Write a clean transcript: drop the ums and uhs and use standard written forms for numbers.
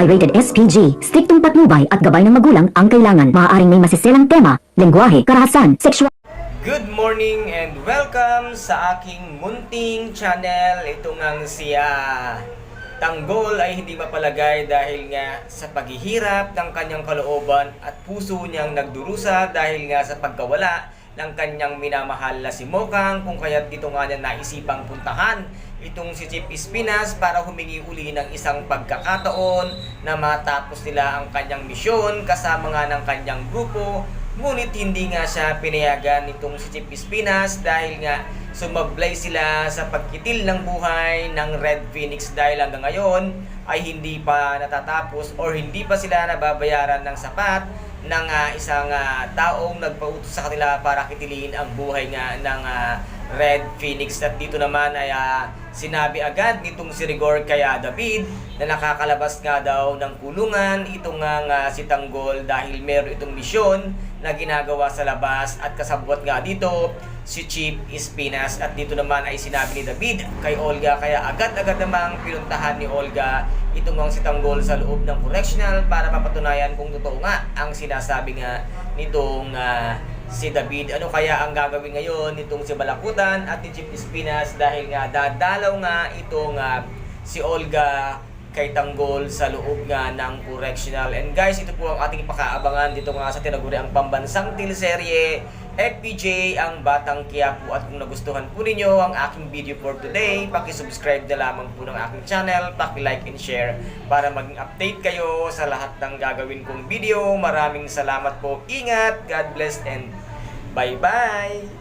ay rated SPG. Striktong patnubay at gabay ng magulang ang kailangan. Maaaring may masiselang tema, lengguwahe, karahasan, sexual. Good morning and welcome sa aking munting channel. Ito ngang si Tanggol ay hindi mapalagay dahil nga sa paghihirap ng kanyang kalooban at puso niyang nagdurusa dahil nga sa pagkawala ng kanyang minamahal na si Mokang, kung kaya't dito nga niya naisipang puntahan itong si Chief Espinas para humingi uli ng isang pagkakataon na matapos nila ang kanyang misyon kasama nga ng kanyang grupo. Ngunit hindi nga siya pinayagan nitong si Chief Espinas dahil nga sumablay sila sa pagkitil ng buhay ng Red Phoenix dahil hanggang ngayon ay hindi pa natatapos or hindi pa sila nababayaran ng sapat ng isang taong nagpautos sa kanila para kitilin ang buhay nga ng Red Phoenix. At dito naman ay sinabi agad nitong si Rigor kay David na nakakalabas nga daw ng kulungan itong si Tanggol dahil meron itong misyon na ginagawa sa labas at kasabwat nga dito si Chief Espinas. At dito naman ay sinabi ni David kay Olga, kaya agad-agad namang pinuntahan ni Olga itong si Tanggol sa loob ng correctional para mapatunayan kung totoo nga ang sinasabi nga nitong si David. Ano kaya ang gagawin ngayon nitong si Balakutan at ni Chief Espinas dahil nga dadalaw nga itong si Olga kay Tanggol sa loob nga ng correctional. And guys, ito po ang ating pakaabangan dito nga sa tinaguriang pambansang teleserye FPJ ang Batang Quiapo. At kung nagustuhan po ninyo ang aking video for today, paki-subscribe na lamang po ng aking channel, paki-like and share para maging update kayo sa lahat ng gagawin kong video. Maraming salamat po. Ingat, God bless and bye-bye!